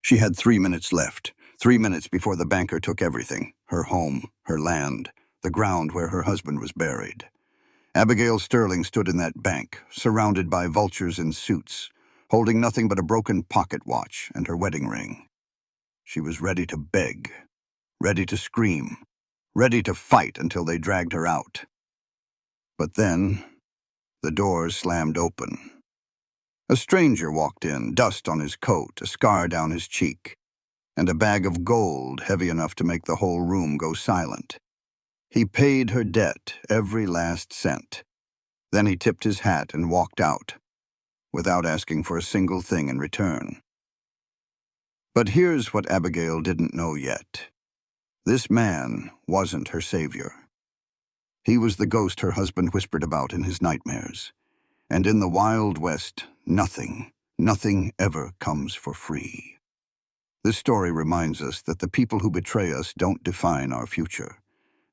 She had 3 minutes left, 3 minutes before the banker took everything, her home, her land, the ground where her husband was buried. Abigail Sterling stood in that bank, surrounded by vultures in suits, holding nothing but a broken pocket watch and her wedding ring. She was ready to beg, ready to scream, ready to fight until they dragged her out. But then, the doors slammed open. A stranger walked in, dust on his coat, a scar down his cheek, and a bag of gold heavy enough to make the whole room go silent. He paid her debt, every last cent. Then he tipped his hat and walked out, without asking for a single thing in return. But here's what Abigail didn't know yet. This man wasn't her savior. He was the ghost her husband whispered about in his nightmares. And in the Wild West, nothing ever comes for free. This story reminds us that the people who betray us don't define our future.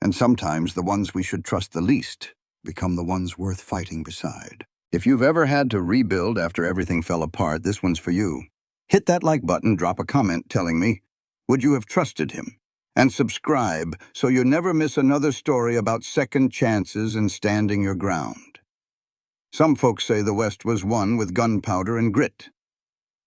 And sometimes the ones we should trust the least become the ones worth fighting beside. If you've ever had to rebuild after everything fell apart, this one's for you. Hit that like button, drop a comment telling me, would you have trusted him? And subscribe so you never miss another story about second chances and standing your ground. Some folks say the West was won with gunpowder and grit.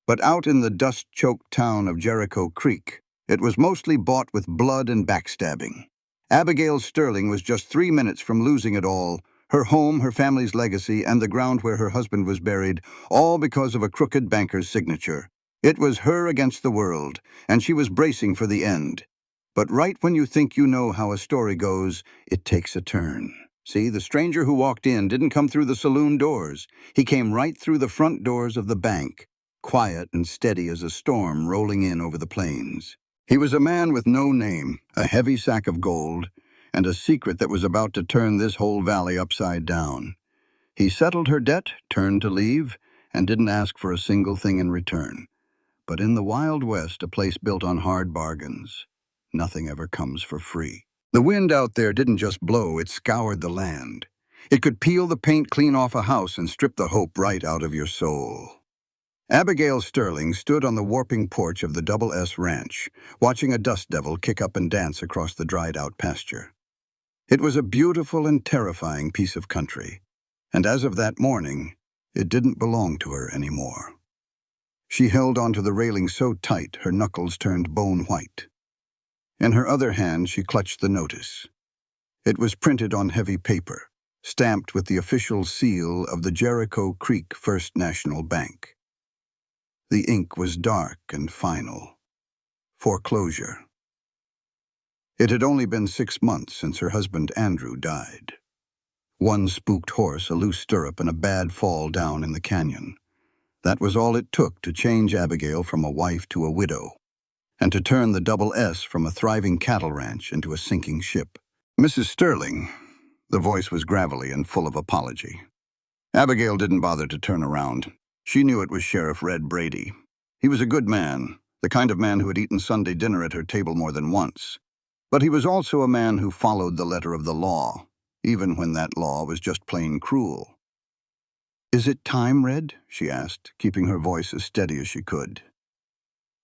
But out in the dust-choked town of Jericho Creek, it was mostly bought with blood and backstabbing. Abigail Sterling was just 3 minutes from losing it all, her home, her family's legacy, and the ground where her husband was buried, all because of a crooked banker's signature. It was her against the world, and she was bracing for the end. But right when you think you know how a story goes, it takes a turn. See, the stranger who walked in didn't come through the saloon doors. He came right through the front doors of the bank, quiet and steady as a storm rolling in over the plains. He was a man with no name, a heavy sack of gold, and a secret that was about to turn this whole valley upside down. He settled her debt, turned to leave, and didn't ask for a single thing in return. But in the Wild West, a place built on hard bargains, nothing ever comes for free. The wind out there didn't just blow, it scoured the land. It could peel the paint clean off a house and strip the hope right out of your soul. Abigail Sterling stood on the warping porch of the Double S Ranch, watching a dust devil kick up and dance across the dried-out pasture. It was a beautiful and terrifying piece of country, and as of that morning, it didn't belong to her anymore. She held onto the railing so tight her knuckles turned bone white. In her other hand, she clutched the notice. It was printed on heavy paper, stamped with the official seal of the Jericho Creek First National Bank. The ink was dark and final. Foreclosure. It had only been 6 months since her husband Andrew died. One spooked horse, a loose stirrup, and a bad fall down in the canyon. That was all it took to change Abigail from a wife to a widow, and to turn the Double S from a thriving cattle ranch into a sinking ship. Mrs. Sterling, the voice was gravelly and full of apology. Abigail didn't bother to turn around. She knew it was Sheriff Red Brady. He was a good man, the kind of man who had eaten Sunday dinner at her table more than once. But he was also a man who followed the letter of the law, even when that law was just plain cruel. "Is it time, Red?" she asked, keeping her voice as steady as she could.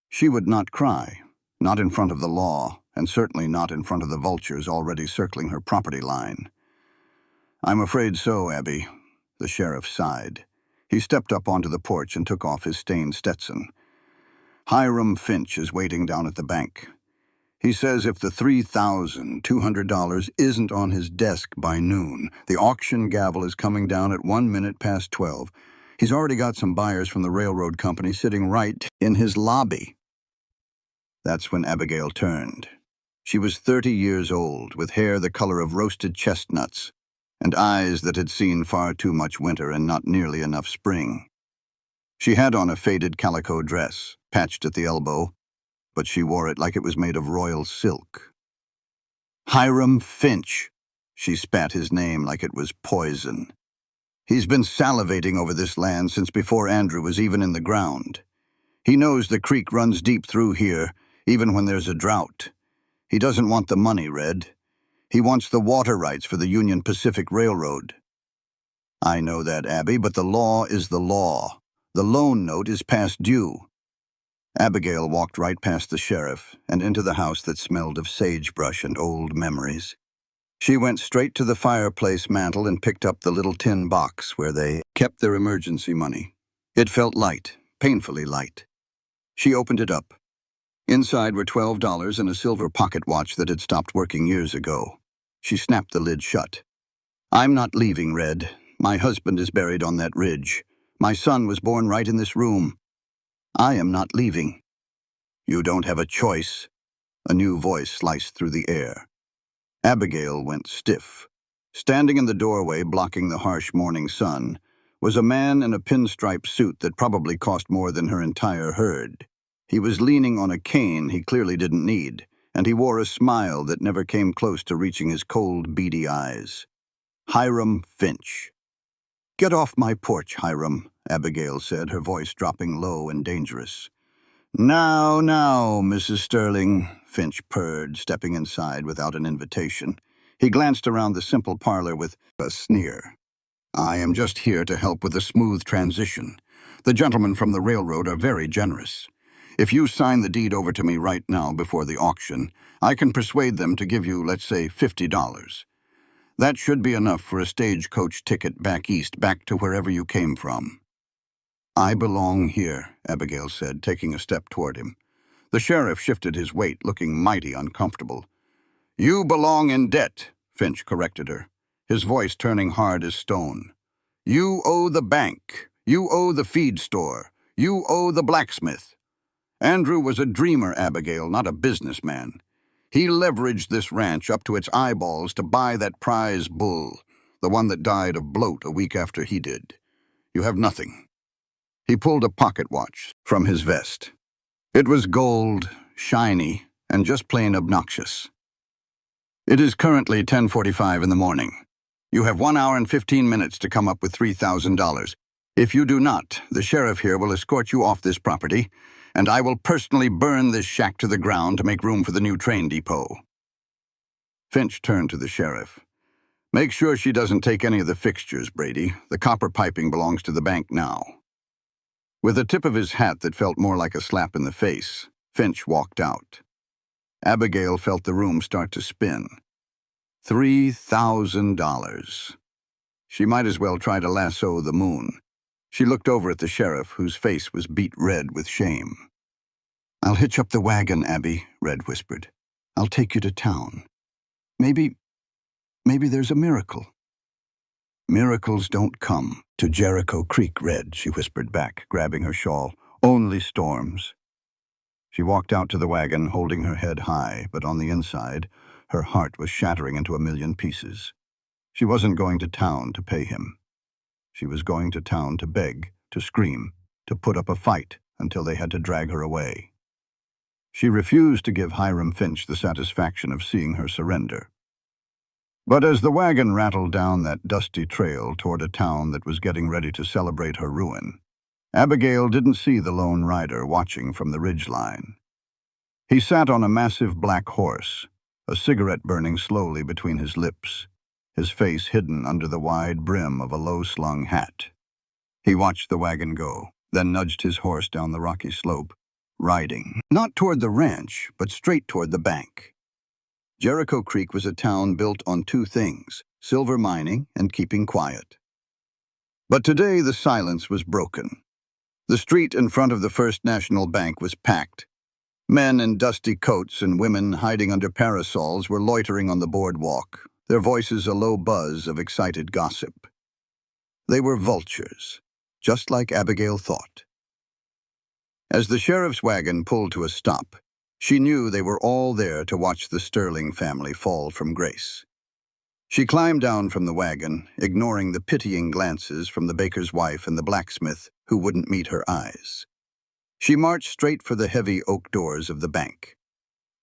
She would not cry, not in front of the law, and certainly not in front of the vultures already circling her property line. "I'm afraid so, Abby," the sheriff sighed. He stepped up onto the porch and took off his stained Stetson. "Hiram Finch is waiting down at the bank. He says if the $3,200 isn't on his desk by noon, the auction gavel is coming down at 1 minute past 12. He's already got some buyers from the railroad company sitting right in his lobby." That's when Abigail turned. She was 30 years old, with hair the color of roasted chestnuts, and eyes that had seen far too much winter and not nearly enough spring. She had on a faded calico dress, patched at the elbow, but she wore it like it was made of royal silk. "Hiram Finch," she spat his name like it was poison. "He's been salivating over this land since before Andrew was even in the ground. He knows the creek runs deep through here, even when there's a drought. He doesn't want the money, Red. He wants the water rights for the Union Pacific Railroad." "I know that, Abby, but the law is the law. The loan note is past due." Abigail walked right past the sheriff and into the house that smelled of sagebrush and old memories. She went straight to the fireplace mantel and picked up the little tin box where they kept their emergency money. It felt light, painfully light. She opened it up. Inside were $12 and a silver pocket watch that had stopped working years ago. She snapped the lid shut. "I'm not leaving, Red. My husband is buried on that ridge. My son was born right in this room. I am not leaving." "You don't have a choice." A new voice sliced through the air. Abigail went stiff. Standing in the doorway, blocking the harsh morning sun, was a man in a pinstripe suit that probably cost more than her entire herd. He was leaning on a cane he clearly didn't need, and he wore a smile that never came close to reaching his cold, beady eyes. Hiram Finch. "Get off my porch, Hiram," Abigail said, her voice dropping low and dangerous. Now, Mrs. Sterling," Finch purred, stepping inside without an invitation. He glanced around the simple parlor with a sneer. "I am just here to help with a smooth transition. The gentlemen from the railroad are very generous. If you sign the deed over to me right now before the auction, I can persuade them to give you, let's say, $50. That should be enough for a stagecoach ticket back east, back to wherever you came from." "I belong here," Abigail said, taking a step toward him. The sheriff shifted his weight, looking mighty uncomfortable. "You belong in debt," Finch corrected her, his voice turning hard as stone. "You owe the bank. You owe the feed store. You owe the blacksmith." Andrew was a dreamer, Abigail, not a businessman. He leveraged this ranch up to its eyeballs to buy that prize bull, the one that died of bloat a week after he did. You have nothing. He pulled a pocket watch from his vest. It was gold, shiny, and just plain obnoxious. "It is currently 10:45 in the morning. You have 1 hour and 15 minutes to come up with $3,000. If you do not, the sheriff here will escort you off this property, and I will personally burn this shack to the ground to make room for the new train depot." Finch turned to the sheriff. "Make sure she doesn't take any of the fixtures, Brady. The copper piping belongs to the bank now." With a tip of his hat that felt more like a slap in the face, Finch walked out. Abigail felt the room start to spin. $3,000. She might as well try to lasso the moon. She looked over at the sheriff, whose face was beet red with shame. "I'll hitch up the wagon, Abby," Red whispered. "I'll take you to town. Maybe there's a miracle." "Miracles don't come to Jericho Creek, Red," she whispered back, grabbing her shawl. "Only storms." She walked out to the wagon, holding her head high, but on the inside, her heart was shattering into a million pieces. She wasn't going to town to pay him. She was going to town to beg, to scream, to put up a fight until they had to drag her away. She refused to give Hiram Finch the satisfaction of seeing her surrender. But as the wagon rattled down that dusty trail toward a town that was getting ready to celebrate her ruin, Abigail didn't see the lone rider watching from the ridgeline. He sat on a massive black horse, a cigarette burning slowly between his lips, his face hidden under the wide brim of a low-slung hat. He watched the wagon go, then nudged his horse down the rocky slope, riding, not toward the ranch, but straight toward the bank. Jericho Creek was a town built on two things: silver mining and keeping quiet. But today the silence was broken. The street in front of the First National Bank was packed. Men in dusty coats and women hiding under parasols were loitering on the boardwalk, their voices a low buzz of excited gossip. They were vultures, just like Abigail thought. As the sheriff's wagon pulled to a stop, she knew they were all there to watch the Sterling family fall from grace. She climbed down from the wagon, ignoring the pitying glances from the baker's wife and the blacksmith who wouldn't meet her eyes. She marched straight for the heavy oak doors of the bank.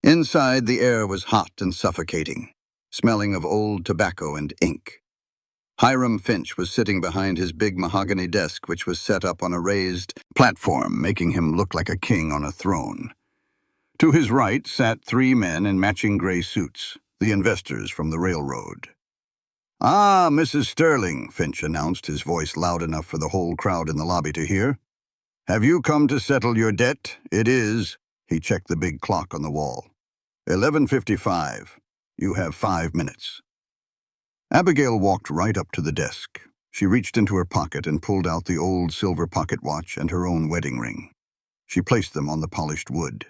Inside, the air was hot and suffocating, smelling of old tobacco and ink. Hiram Finch was sitting behind his big mahogany desk, which was set up on a raised platform, making him look like a king on a throne. To his right sat three men in matching gray suits, the investors from the railroad. "Ah, Mrs. Sterling," Finch announced, his voice loud enough for the whole crowd in the lobby to hear. Have you come to settle your debt? It is. He checked the big clock on the wall. 11:55. You have 5 minutes. Abigail walked right up to the desk. She reached into her pocket and pulled out the old silver pocket watch and her own wedding ring. She placed them on the polished wood.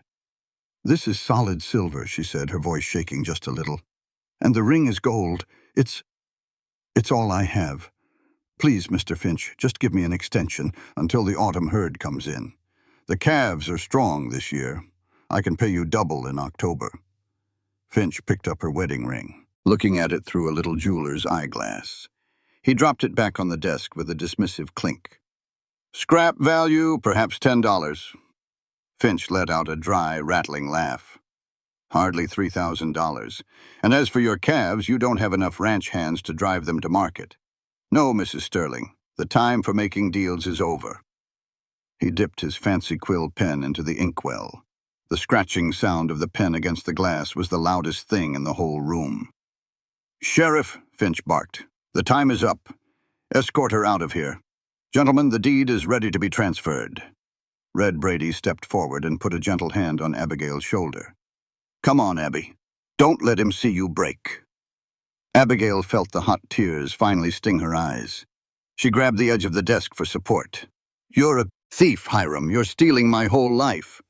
"This is solid silver," she said, her voice shaking just a little. "And the ring is gold. It's all I have. Please, Mr. Finch, just give me an extension until the autumn herd comes in. The calves are strong this year. I can pay you double in October." Finch picked up her wedding ring, looking at it through a little jeweler's eyeglass. He dropped it back on the desk with a dismissive clink. "Scrap value, perhaps $10. Finch let out a dry, rattling laugh. "Hardly $3,000. And as for your calves, you don't have enough ranch hands to drive them to market. No, Mrs. Sterling, the time for making deals is over." He dipped his fancy quill pen into the inkwell. The scratching sound of the pen against the glass was the loudest thing in the whole room. "Sheriff," Finch barked, "the time is up. Escort her out of here. Gentlemen, the deed is ready to be transferred." Red Brady stepped forward and put a gentle hand on Abigail's shoulder. "Come on, Abby. Don't let him see you break." Abigail felt the hot tears finally sting her eyes. She grabbed the edge of the desk for support. "You're a thief, Hiram. You're stealing my whole life."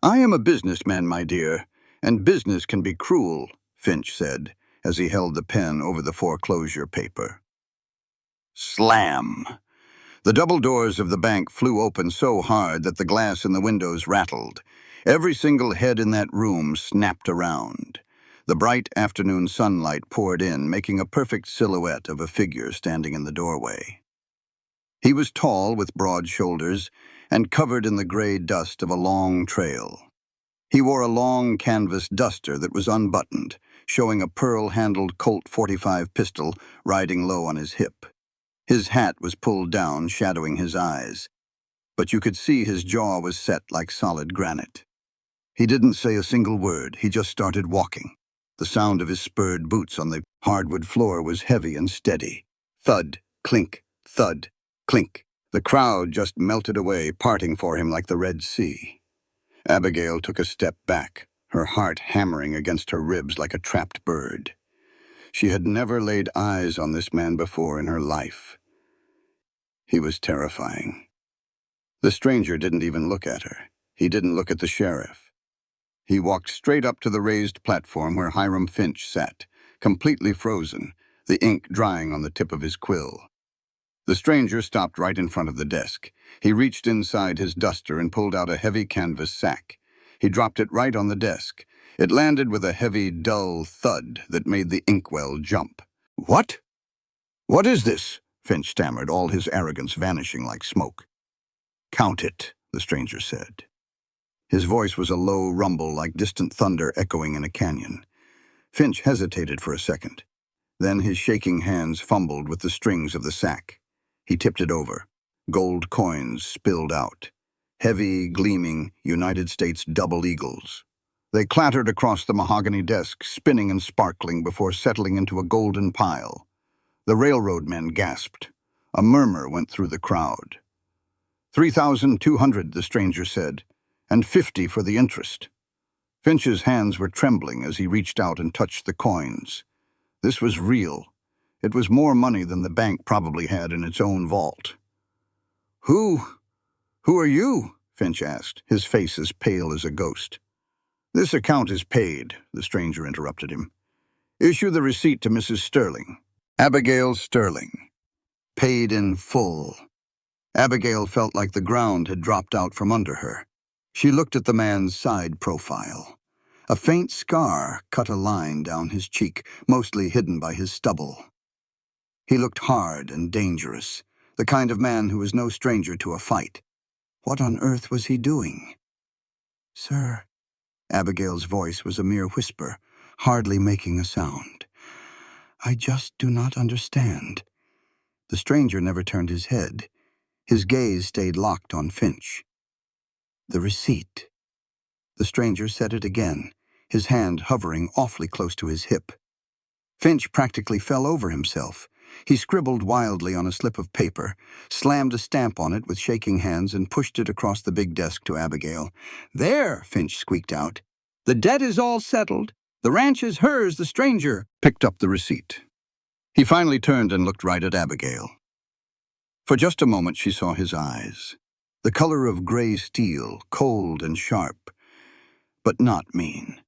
"I am a businessman, my dear, and business can be cruel," Finch said, as he held the pen over the foreclosure paper. Slam! The double doors of the bank flew open so hard that the glass in the windows rattled. Every single head in that room snapped around. The bright afternoon sunlight poured in, making a perfect silhouette of a figure standing in the doorway. He was tall, with broad shoulders, and covered in the gray dust of a long trail. He wore a long canvas duster that was unbuttoned, showing a pearl-handled Colt .45 pistol riding low on his hip. His hat was pulled down, shadowing his eyes, but you could see his jaw was set like solid granite. He didn't say a single word. He just started walking. The sound of his spurred boots on the hardwood floor was heavy and steady. Thud, clink, thud, clink. The crowd just melted away, parting for him like the Red Sea. Abigail took a step back, her heart hammering against her ribs like a trapped bird. She had never laid eyes on this man before in her life. He was terrifying. The stranger didn't even look at her. He didn't look at the sheriff. He walked straight up to the raised platform where Hiram Finch sat, completely frozen, the ink drying on the tip of his quill. The stranger stopped right in front of the desk. He reached inside his duster and pulled out a heavy canvas sack. He dropped it right on the desk. It landed with a heavy, dull thud that made the inkwell jump. "What? What is this?" Finch stammered, all his arrogance vanishing like smoke. "Count it," the stranger said. His voice was a low rumble like distant thunder echoing in a canyon. Finch hesitated for a second. Then his shaking hands fumbled with the strings of the sack. He tipped it over. Gold coins spilled out. Heavy, gleaming United States double eagles. They clattered across the mahogany desk, spinning and sparkling before settling into a golden pile. The railroad men gasped. A murmur went through the crowd. 3,200, the stranger said, and 50 for the interest. Finch's hands were trembling as he reached out and touched the coins. This was real. It was more money than the bank probably had in its own vault. Who are you?" Finch asked, his face as pale as a ghost. "This account is paid," the stranger interrupted him. "Issue the receipt to Mrs. Sterling. Abigail Sterling. Paid in full." Abigail felt like the ground had dropped out from under her. She looked at the man's side profile. A faint scar cut a line down his cheek, mostly hidden by his stubble. He looked hard and dangerous, the kind of man who was no stranger to a fight. What on earth was he doing? "Sir," Abigail's voice was a mere whisper, hardly making a sound. "I just do not understand." The stranger never turned his head. His gaze stayed locked on Finch. "The receipt." The stranger said it again, his hand hovering awfully close to his hip. Finch practically fell over himself. He scribbled wildly on a slip of paper, slammed a stamp on it with shaking hands, and pushed it across the big desk to Abigail. "There," Finch squeaked out. "The debt is all settled. The ranch is hers, the stranger." Picked up the receipt. He finally turned and looked right at Abigail. For just a moment she saw his eyes, the color of gray steel, cold and sharp, but not mean.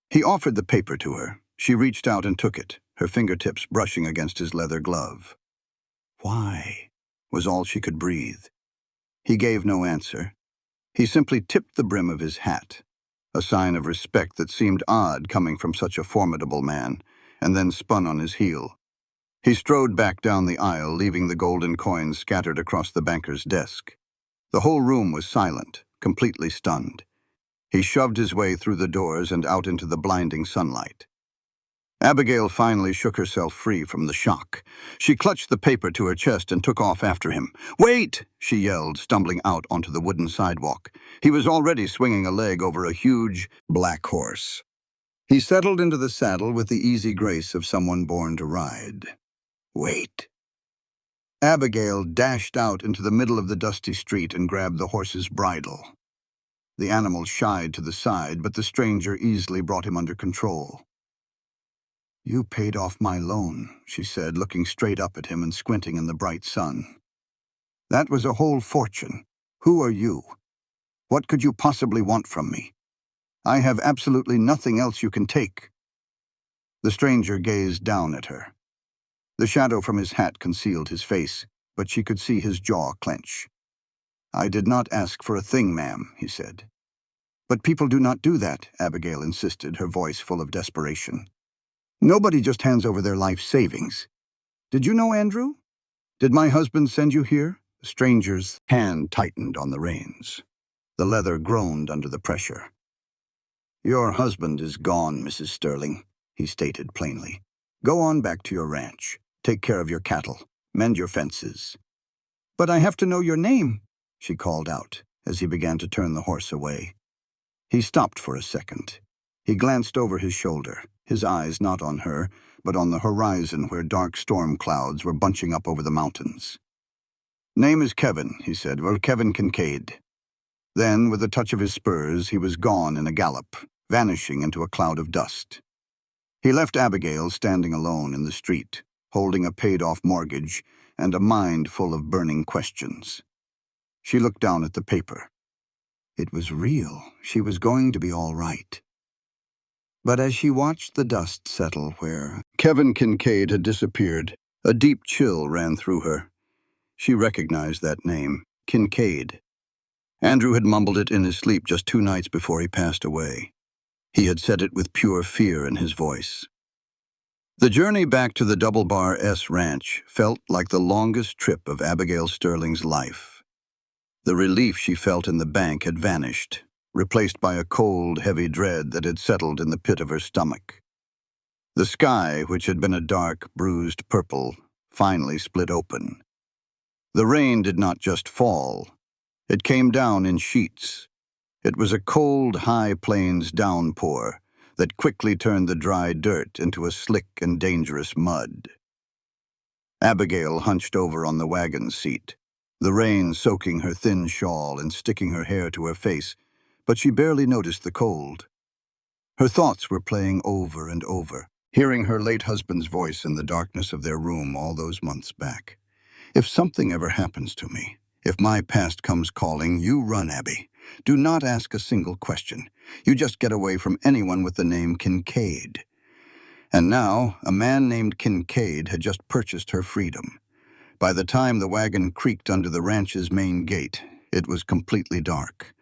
He offered the paper to her. She reached out and took it, her fingertips brushing against his leather glove. "Why?" was all she could breathe. He gave no answer. He simply tipped the brim of his hat, a sign of respect that seemed odd coming from such a formidable man, and then spun on his heel. He strode back down the aisle, leaving the golden coins scattered across the banker's desk. The whole room was silent, completely stunned. He shoved his way through the doors and out into the blinding sunlight. Abigail finally shook herself free from the shock. She clutched the paper to her chest and took off after him. "Wait!" she yelled, stumbling out onto the wooden sidewalk. He was already swinging a leg over a huge black horse. He settled into the saddle with the easy grace of someone born to ride. "Wait!" Abigail dashed out into the middle of the dusty street and grabbed the horse's bridle. The animal shied to the side, but the stranger easily brought him under control. "You paid off my loan," she said, looking straight up at him and squinting in the bright sun. "That was a whole fortune. Who are you? What could you possibly want from me? I have absolutely nothing else you can take." The stranger gazed down at her. The shadow from his hat concealed his face, but she could see his jaw clench. "I did not ask for a thing, ma'am," he said. "But people do not do that," Abigail insisted, her voice full of desperation. "Nobody just hands over their life savings. Did you know Andrew? Did my husband send you here?" The stranger's hand tightened on the reins. The leather groaned under the pressure. "Your husband is gone, Mrs. Sterling," he stated plainly. "Go on back to your ranch. Take care of your cattle. Mend your fences." "But I have to know your name," she called out, as he began to turn the horse away. He stopped for a second. He glanced over his shoulder, his eyes not on her, but on the horizon where dark storm clouds were bunching up over the mountains. "Name is Kevin," he said. "Well, Kevin Kincaid." Then, with a touch of his spurs, he was gone in a gallop, vanishing into a cloud of dust. He left Abigail standing alone in the street, holding a paid-off mortgage and a mind full of burning questions. She looked down at the paper. It was real. She was going to be all right. But as she watched the dust settle where Kevin Kincaid had disappeared, a deep chill ran through her. She recognized that name, Kincaid. Andrew had mumbled it in his sleep just 2 nights before he passed away. He had said it with pure fear in his voice. The journey back to the Double Bar S Ranch felt like the longest trip of Abigail Sterling's life. The relief she felt in the bank had vanished, replaced by a cold, heavy dread that had settled in the pit of her stomach. The sky, which had been a dark, bruised purple, finally split open. The rain did not just fall. It came down in sheets. It was a cold, high plains downpour that quickly turned the dry dirt into a slick and dangerous mud. Abigail hunched over on the wagon seat, the rain soaking her thin shawl and sticking her hair to her face, but she barely noticed the cold. Her thoughts were playing over and over, hearing her late husband's voice in the darkness of their room all those months back. "If something ever happens to me, if my past comes calling, you run, Abby. Do not ask a single question. You just get away from anyone with the name Kincaid." And now, a man named Kincaid had just purchased her freedom. By the time the wagon creaked under the ranch's main gate, it was completely dark.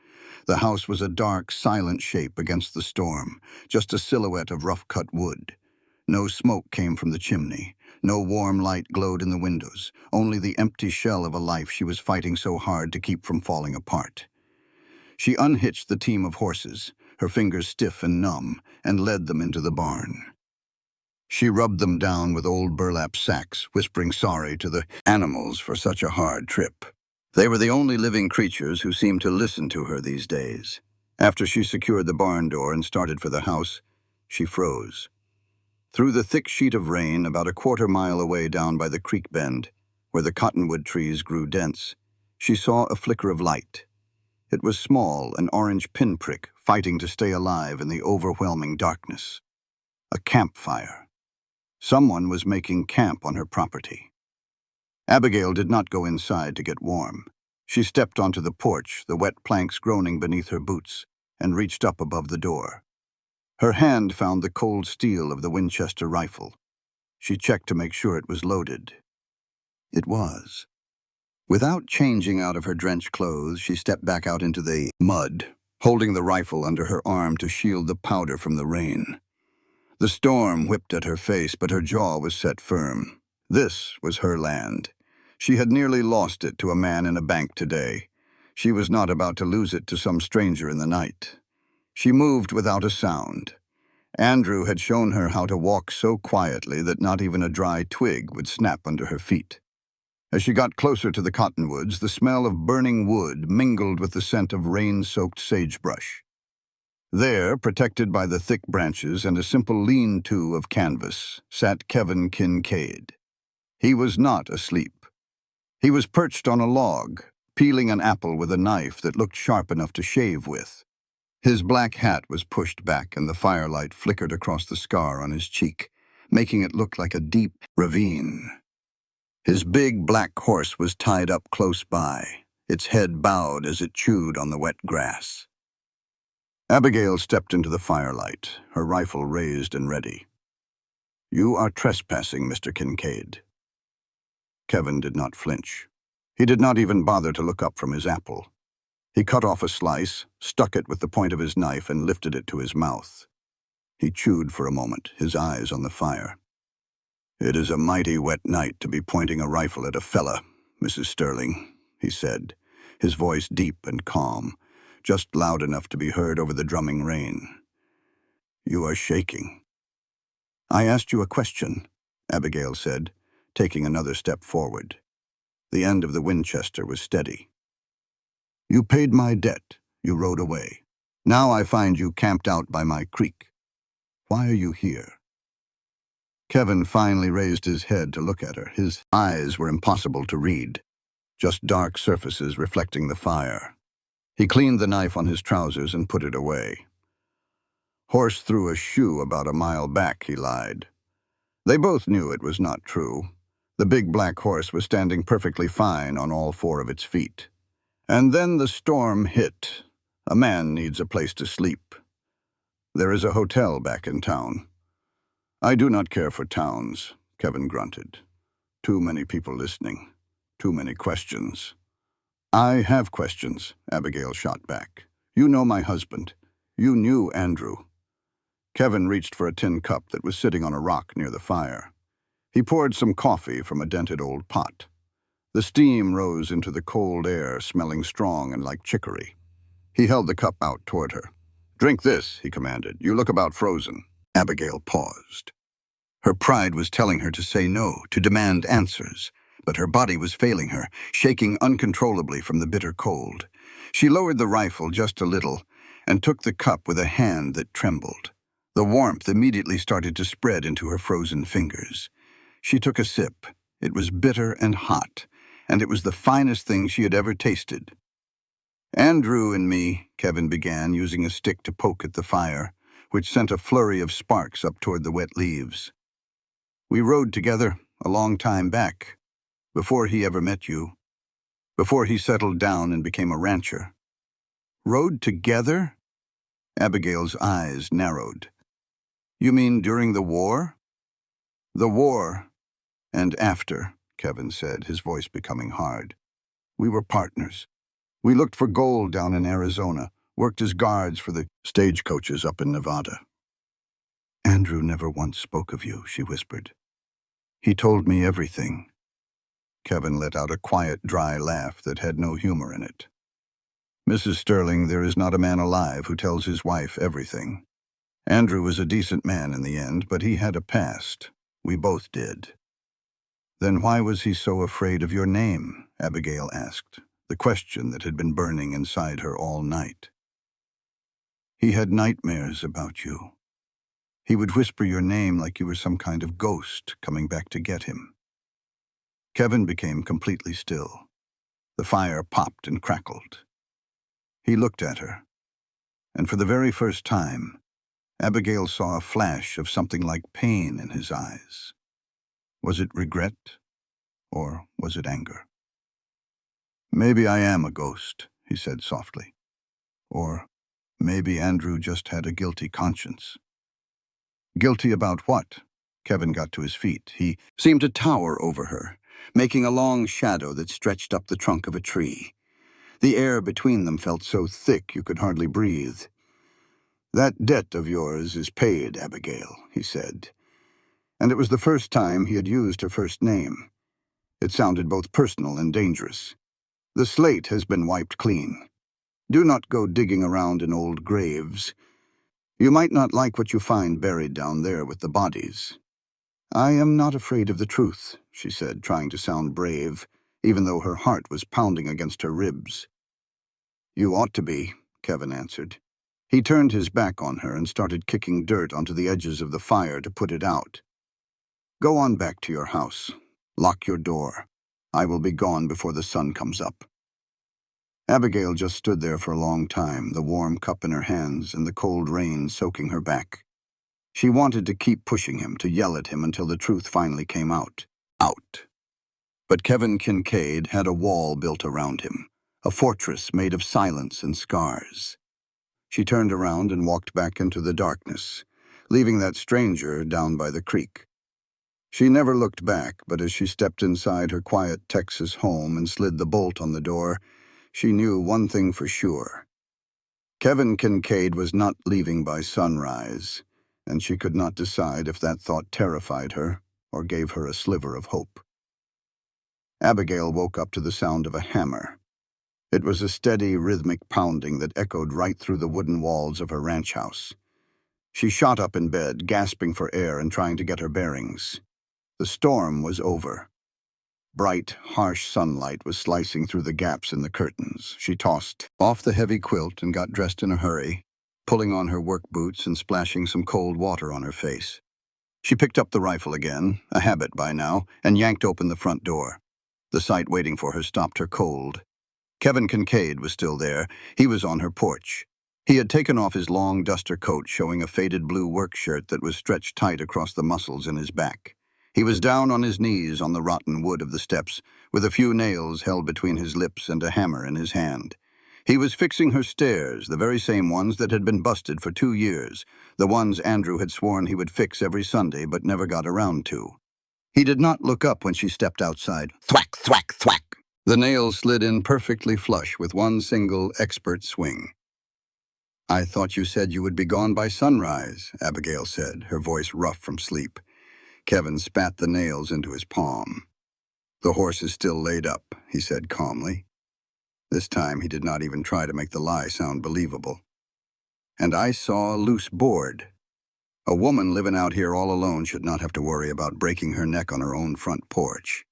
The house was a dark, silent shape against the storm, just a silhouette of rough-cut wood. No smoke came from the chimney. No warm light glowed in the windows, only the empty shell of a life she was fighting so hard to keep from falling apart. She unhitched the team of horses, her fingers stiff and numb, and led them into the barn. She rubbed them down with old burlap sacks, whispering sorry to the animals for such a hard trip. They were the only living creatures who seemed to listen to her these days. After she secured the barn door and started for the house, she froze. Through the thick sheet of rain, about a quarter-mile away down by the creek bend, where the cottonwood trees grew dense, she saw a flicker of light. It was small, an orange pinprick fighting to stay alive in the overwhelming darkness. A campfire. Someone was making camp on her property. Abigail did not go inside to get warm. She stepped onto the porch, the wet planks groaning beneath her boots, and reached up above the door. Her hand found the cold steel of the Winchester rifle. She checked to make sure it was loaded. It was. Without changing out of her drenched clothes, she stepped back out into the mud, holding the rifle under her arm to shield the powder from the rain. The storm whipped at her face, but her jaw was set firm. This was her land. She had nearly lost it to a man in a bank today. She was not about to lose it to some stranger in the night. She moved without a sound. Andrew had shown her how to walk so quietly that not even a dry twig would snap under her feet. As she got closer to the cottonwoods, the smell of burning wood mingled with the scent of rain-soaked sagebrush. There, protected by the thick branches and a simple lean-to of canvas, sat Kevin Kincaid. He was not asleep. He was perched on a log, peeling an apple with a knife that looked sharp enough to shave with. His black hat was pushed back and the firelight flickered across the scar on his cheek, making it look like a deep ravine. His big black horse was tied up close by, its head bowed as it chewed on the wet grass. Abigail stepped into the firelight, her rifle raised and ready. "You are trespassing, Mr. Kincaid." Kevin did not flinch. He did not even bother to look up from his apple. He cut off a slice, stuck it with the point of his knife, and lifted it to his mouth. He chewed for a moment, his eyes on the fire. "It is a mighty wet night to be pointing a rifle at a fella, Mrs. Sterling," he said, his voice deep and calm, just loud enough to be heard over the drumming rain. "You are shaking." "I asked you a question," Abigail said, taking another step forward. The end of the Winchester was steady. "You paid my debt. You rode away. Now I find you camped out by my creek. Why are you here?" Kevin finally raised his head to look at her. His eyes were impossible to read, just dark surfaces reflecting the fire. He cleaned the knife on his trousers and put it away. "Horse threw a shoe about a mile back," he lied. They both knew it was not true. The big black horse was standing perfectly fine on all four of its feet. And then the storm hit. A man needs a place to sleep. There is a hotel back in town. "I do not care for towns," Kevin grunted. "Too many people listening. Too many questions." "I have questions," Abigail shot back. "You know my husband. You knew Andrew." Kevin reached for a tin cup that was sitting on a rock near the fire. He poured some coffee from a dented old pot. The steam rose into the cold air, smelling strong and like chicory. He held the cup out toward her. "Drink this," he commanded. "You look about frozen." Abigail paused. Her pride was telling her to say no, to demand answers, but her body was failing her, shaking uncontrollably from the bitter cold. She lowered the rifle just a little and took the cup with a hand that trembled. The warmth immediately started to spread into her frozen fingers. She took a sip. It was bitter and hot, and it was the finest thing she had ever tasted. "Andrew and me," Kevin began, using a stick to poke at the fire, which sent a flurry of sparks up toward the wet leaves. "We rode together a long time back, before he ever met you, before he settled down and became a rancher." "Rode together?" Abigail's eyes narrowed. "You mean during the war?" "The war, and after," Kevin said, his voice becoming hard. "We were partners. We looked for gold down in Arizona, worked as guards for the stagecoaches up in Nevada." "Andrew never once spoke of you," she whispered. "He told me everything." Kevin let out a quiet, dry laugh that had no humor in it. "Mrs. Sterling, there is not a man alive who tells his wife everything. Andrew was a decent man in the end, but he had a past. We both did." "Then why was he so afraid of your name?" Abigail asked, the question that had been burning inside her all night. "He had nightmares about you." He would whisper your name like you were some kind of ghost coming back to get him. Kevin became completely still. The fire popped and crackled. He looked at her, and for the very first time, Abigail saw a flash of something like pain in his eyes. Was it regret, or was it anger? "Maybe I am a ghost," he said softly. "Or maybe Andrew just had a guilty conscience." Guilty about what? Kevin got to his feet. He seemed to tower over her, making a long shadow that stretched up the trunk of a tree. The air between them felt so thick you could hardly breathe. "That debt of yours is paid, Abigail," he said. And it was the first time he had used her first name. It sounded both personal and dangerous. "The slate has been wiped clean. Do not go digging around in old graves. You might not like what you find buried down there with the bodies." "I am not afraid of the truth," she said, trying to sound brave, even though her heart was pounding against her ribs. "You ought to be," Kevin answered. He turned his back on her and started kicking dirt onto the edges of the fire to put it out. "Go on back to your house. Lock your door. I will be gone before the sun comes up." Abigail just stood there for a long time, the warm cup in her hands and the cold rain soaking her back. She wanted to keep pushing him, to yell at him until the truth finally came out. Out. But Kevin Kincaid had a wall built around him, a fortress made of silence and scars. She turned around and walked back into the darkness, leaving that stranger down by the creek. She never looked back, but as she stepped inside her quiet Texas home and slid the bolt on the door, she knew one thing for sure. Kevin Kincaid was not leaving by sunrise, and she could not decide if that thought terrified her or gave her a sliver of hope. Abigail woke up to the sound of a hammer. It was a steady, rhythmic pounding that echoed right through the wooden walls of her ranch house. She shot up in bed, gasping for air and trying to get her bearings. The storm was over. Bright, harsh sunlight was slicing through the gaps in the curtains. She tossed off the heavy quilt and got dressed in a hurry, pulling on her work boots and splashing some cold water on her face. She picked up the rifle again, a habit by now, and yanked open the front door. The sight waiting for her stopped her cold. Kevin Kincaid was still there. He was on her porch. He had taken off his long duster coat, showing a faded blue work shirt that was stretched tight across the muscles in his back. He was down on his knees on the rotten wood of the steps, with a few nails held between his lips and a hammer in his hand. He was fixing her stairs, the very same ones that had been busted for 2 years, the ones Andrew had sworn he would fix every Sunday but never got around to. He did not look up when she stepped outside. Thwack, thwack, thwack. The nails slid in perfectly flush with one single expert swing. "I thought you said you would be gone by sunrise," Abigail said, her voice rough from sleep. Kevin spat the nails into his palm. "The horse is still laid up," he said calmly. This time he did not even try to make the lie sound believable. "And I saw a loose board. A woman living out here all alone should not have to worry about breaking her neck on her own front porch.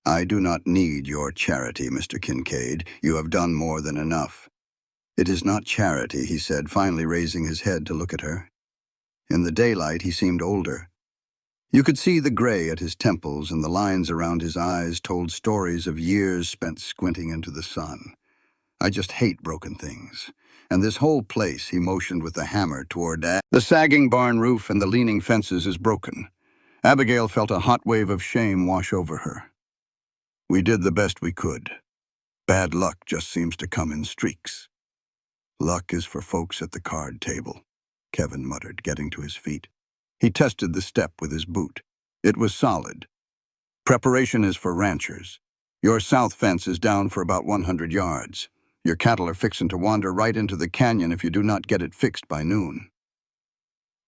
I do not need your charity, Mr. Kincaid. You have done more than enough." "It is not charity," he said, finally raising his head to look at her. In the daylight he seemed older. You could see the gray at his temples, and the lines around his eyes told stories of years spent squinting into the sun. "I just hate broken things. And this whole place," he motioned with the hammer toward the sagging barn roof and the leaning fences, "is broken." Abigail felt a hot wave of shame wash over her. "We did the best we could. Bad luck just seems to come in streaks." "Luck is for folks at the card table," Kevin muttered, getting to his feet. He tested the step with his boot. It was solid. "Preparation is for ranchers. Your south fence is down for about 100 yards. Your cattle are fixing to wander right into the canyon if you do not get it fixed by noon."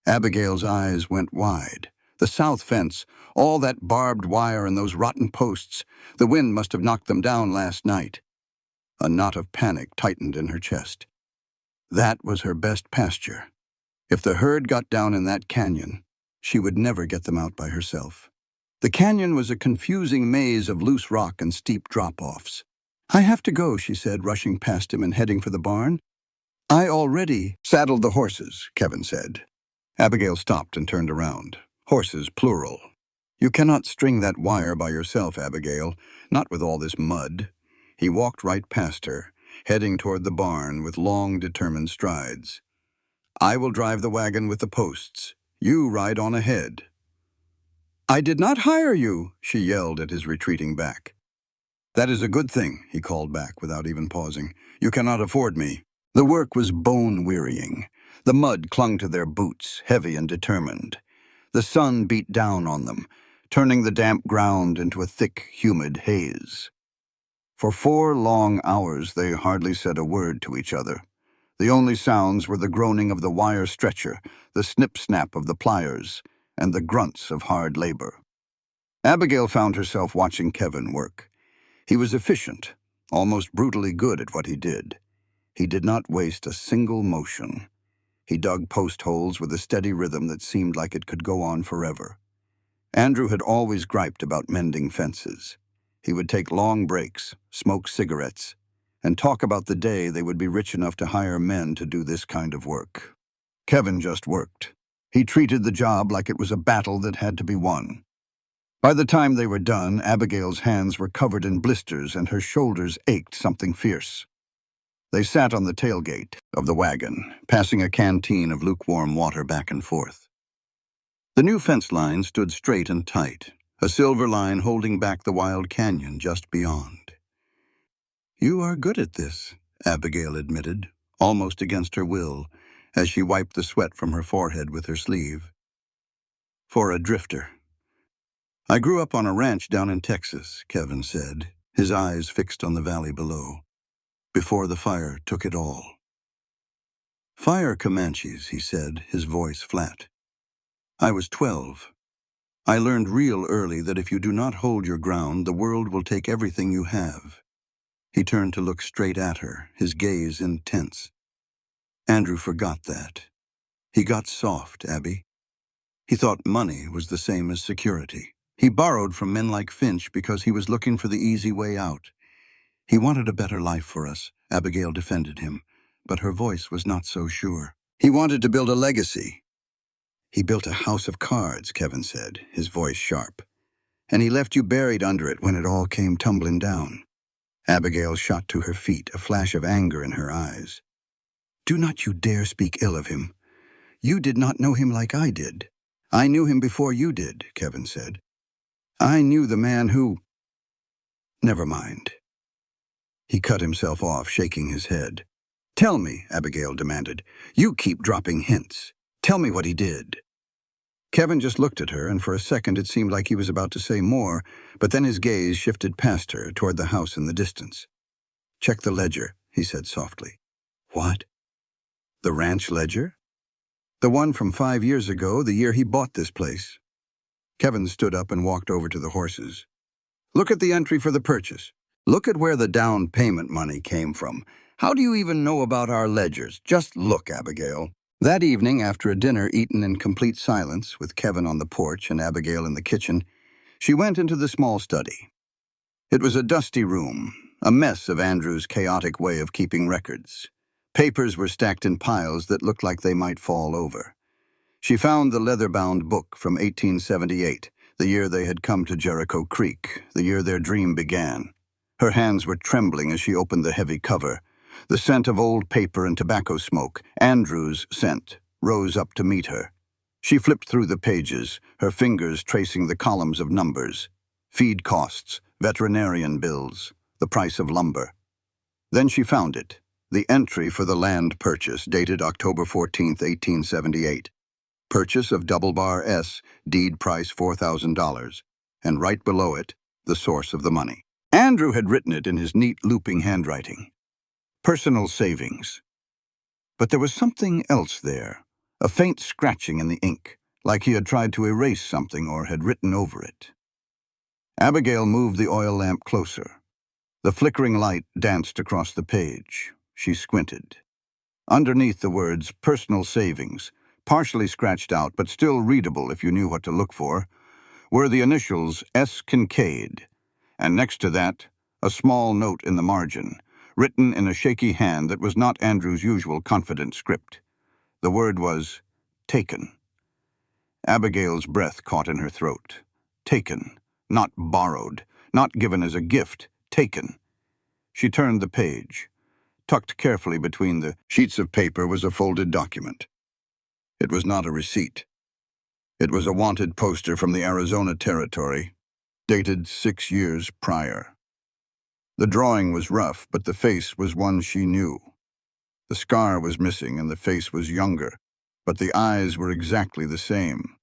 Abigail's eyes went wide. The south fence, all that barbed wire and those rotten posts, the wind must have knocked them down last night. A knot of panic tightened in her chest. That was her best pasture. If the herd got down in that canyon, she would never get them out by herself. The canyon was a confusing maze of loose rock and steep drop-offs. "I have to go," she said, rushing past him and heading for the barn. "I already saddled the horses," Kevin said. Abigail stopped and turned around. Horses, plural. You cannot string that wire by yourself, Abigail, not with all this mud. He walked right past her, heading toward the barn with long, determined strides. I will drive the wagon with the posts. You ride on ahead. I did not hire you, she yelled at his retreating back. That is a good thing, he called back without even pausing. You cannot afford me. The work was bone-wearying. The mud clung to their boots, heavy and determined. The sun beat down on them, turning the damp ground into a thick, humid haze. For 4 long hours they hardly said a word to each other. The only sounds were the groaning of the wire stretcher, the snip-snap of the pliers, and the grunts of hard labor. Abigail found herself watching Kevin work. He was efficient, almost brutally good at what he did. He did not waste a single motion. He dug post holes with a steady rhythm that seemed like it could go on forever. Andrew had always griped about mending fences. He would take long breaks, smoke cigarettes, and talk about the day they would be rich enough to hire men to do this kind of work. Kevin just worked. He treated the job like it was a battle that had to be won. By the time they were done, Abigail's hands were covered in blisters and her shoulders ached something fierce. They sat on the tailgate of the wagon, passing a canteen of lukewarm water back and forth. The new fence line stood straight and tight, a silver line holding back the wild canyon just beyond. You are good at this, Abigail admitted, almost against her will, as she wiped the sweat from her forehead with her sleeve. For a drifter. I grew up on a ranch down in Texas, Kevin said, his eyes fixed on the valley below. Before the fire took it all. Fire Comanches, he said, his voice flat. I was 12. I learned real early that if you do not hold your ground, the world will take everything you have. He turned to look straight at her, his gaze intense. Andrew forgot that. He got soft, Abby. He thought money was the same as security. He borrowed from men like Finch because he was looking for the easy way out. He wanted a better life for us, Abigail defended him, but her voice was not so sure. He wanted to build a legacy. He built a house of cards, Kevin said, his voice sharp. And he left you buried under it when it all came tumbling down. Abigail shot to her feet, a flash of anger in her eyes. Do not you dare speak ill of him. You did not know him like I did. I knew him before you did, Kevin said. I knew the man who... Never mind. He cut himself off, shaking his head. Tell me, Abigail demanded. You keep dropping hints. Tell me what he did. Kevin just looked at her, and for a second it seemed like he was about to say more, but then his gaze shifted past her, toward the house in the distance. Check the ledger, he said softly. What? The ranch ledger? The one from 5 years ago, the year he bought this place. Kevin stood up and walked over to the horses. Look at the entry for the purchase. Look at where the down payment money came from. How do you even know about our ledgers? Just look, Abigail. That evening, after a dinner eaten in complete silence, with Kevin on the porch and Abigail in the kitchen, she went into the small study. It was a dusty room, a mess of Andrew's chaotic way of keeping records. Papers were stacked in piles that looked like they might fall over. She found the leather-bound book from 1878, the year they had come to Jericho Creek, the year their dream began. Her hands were trembling as she opened the heavy cover. The scent of old paper and tobacco smoke, Andrew's scent, rose up to meet her. She flipped through the pages, her fingers tracing the columns of numbers. Feed costs, veterinarian bills, the price of lumber. Then she found it, the entry for the land purchase dated October 14, 1878. Purchase of Double Bar S, deed price $4,000, and right below it, the source of the money. Andrew had written it in his neat, looping handwriting. Personal savings. But there was something else there, a faint scratching in the ink, like he had tried to erase something or had written over it. Abigail moved the oil lamp closer. The flickering light danced across the page. She squinted. Underneath the words, personal savings, partially scratched out but still readable if you knew what to look for, were the initials S. Kincaid, and next to that, a small note in the margin, written in a shaky hand that was not Andrew's usual confident script. The word was, taken. Abigail's breath caught in her throat. Taken, not borrowed, not given as a gift, taken. She turned the page. Tucked carefully between the sheets of paper was a folded document. It was not a receipt. It was a wanted poster from the Arizona Territory, dated 6 years prior. The drawing was rough, but the face was one she knew. The scar was missing and the face was younger, but the eyes were exactly the same.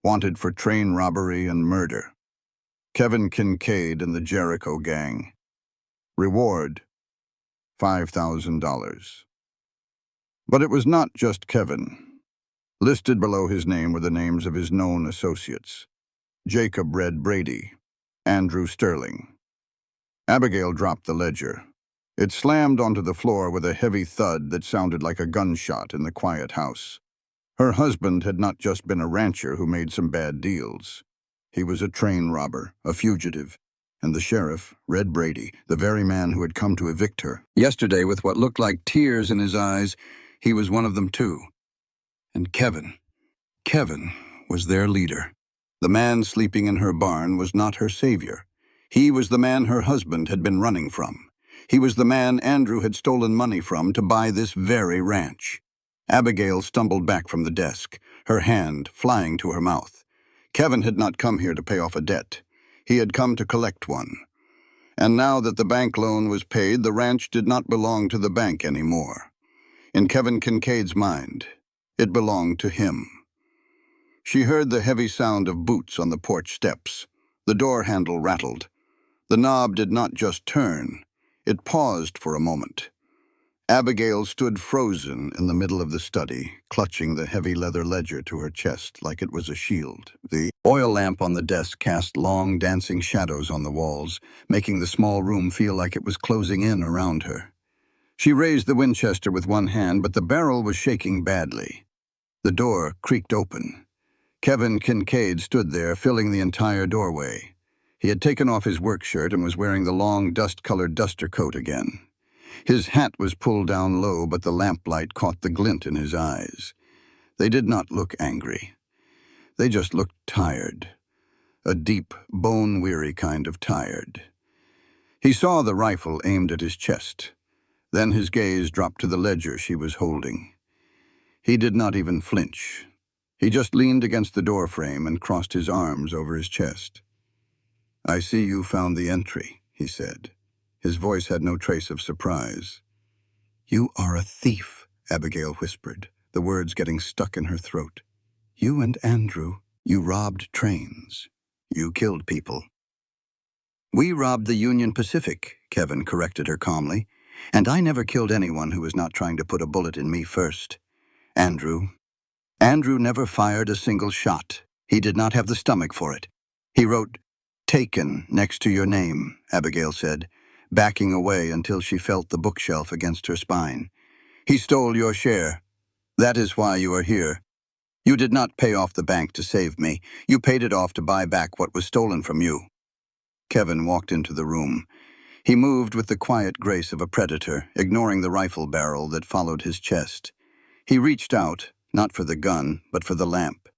Wanted for train robbery and murder. Kevin Kincaid and the Jericho Gang. Reward, $5,000. But it was not just Kevin. Listed below his name were the names of his known associates. Jacob Red Brady, Andrew Sterling. Abigail dropped the ledger. It slammed onto the floor with a heavy thud that sounded like a gunshot in the quiet house. Her husband had not just been a rancher who made some bad deals. He was a train robber, a fugitive, and the sheriff, Red Brady, the very man who had come to evict her. Yesterday, with what looked like tears in his eyes, he was one of them too. And Kevin was their leader. The man sleeping in her barn was not her savior. He was the man her husband had been running from. He was the man Andrew had stolen money from to buy this very ranch. Abigail stumbled back from the desk, her hand flying to her mouth. Kevin had not come here to pay off a debt. He had come to collect one. And now that the bank loan was paid, the ranch did not belong to the bank anymore. In Kevin Kincaid's mind, it belonged to him. She heard the heavy sound of boots on the porch steps. The door handle rattled. The knob did not just turn. It paused for a moment. Abigail stood frozen in the middle of the study, clutching the heavy leather ledger to her chest like it was a shield. The oil lamp on the desk cast long, dancing shadows on the walls, making the small room feel like it was closing in around her. She raised the Winchester with one hand, but the barrel was shaking badly. The door creaked open. Kevin Kincaid stood there, filling the entire doorway. He had taken off his work shirt and was wearing the long, dust-colored duster coat again. His hat was pulled down low, but the lamplight caught the glint in his eyes. They did not look angry. They just looked tired. A deep, bone-weary kind of tired. He saw the rifle aimed at his chest. Then his gaze dropped to the ledger she was holding. He did not even flinch. He just leaned against the doorframe and crossed his arms over his chest. "I see you found the entry," he said. His voice had no trace of surprise. "You are a thief," Abigail whispered, the words getting stuck in her throat. "You and Andrew, you robbed trains. You killed people." "We robbed the Union Pacific," Kevin corrected her calmly, "and I never killed anyone who was not trying to put a bullet in me first. Andrew never fired a single shot. He did not have the stomach for it. He wrote, 'Taken' next to your name," Abigail said, backing away until she felt the bookshelf against her spine. "He stole your share. That is why you are here. You did not pay off the bank to save me. You paid it off to buy back what was stolen from you." Kevin walked into the room. He moved with the quiet grace of a predator, ignoring the rifle barrel that followed his chest. He reached out, not for the gun, but for the lamp.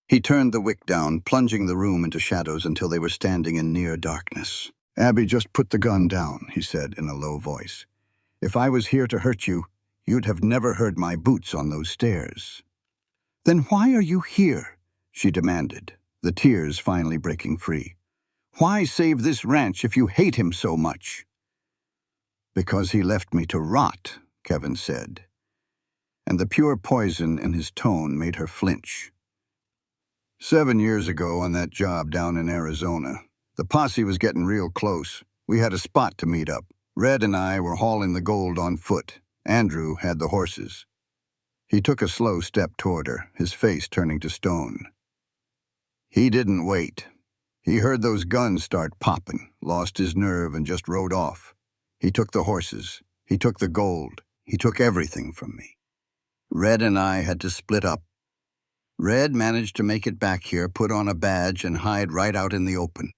He turned the wick down, plunging the room into shadows until they were standing in near darkness. "Abby, just put the gun down," he said in a low voice. "If I was here to hurt you, you'd have never heard my boots on those stairs." "Then why are you here?" she demanded, the tears finally breaking free. "Why save this ranch if you hate him so much?" "Because he left me to rot," Kevin said. And the pure poison in his tone made her flinch. 7 years ago on that job down in Arizona, the posse was getting real close. We had a spot to meet up. Red and I were hauling the gold on foot. Andrew had the horses. He took a slow step toward her, his face turning to stone. He didn't wait. He heard those guns start popping, lost his nerve, and just rode off. He took the horses. He took the gold. He took everything from me. Red and I had to split up. Red managed to make it back here, put on a badge, and hide right out in the open.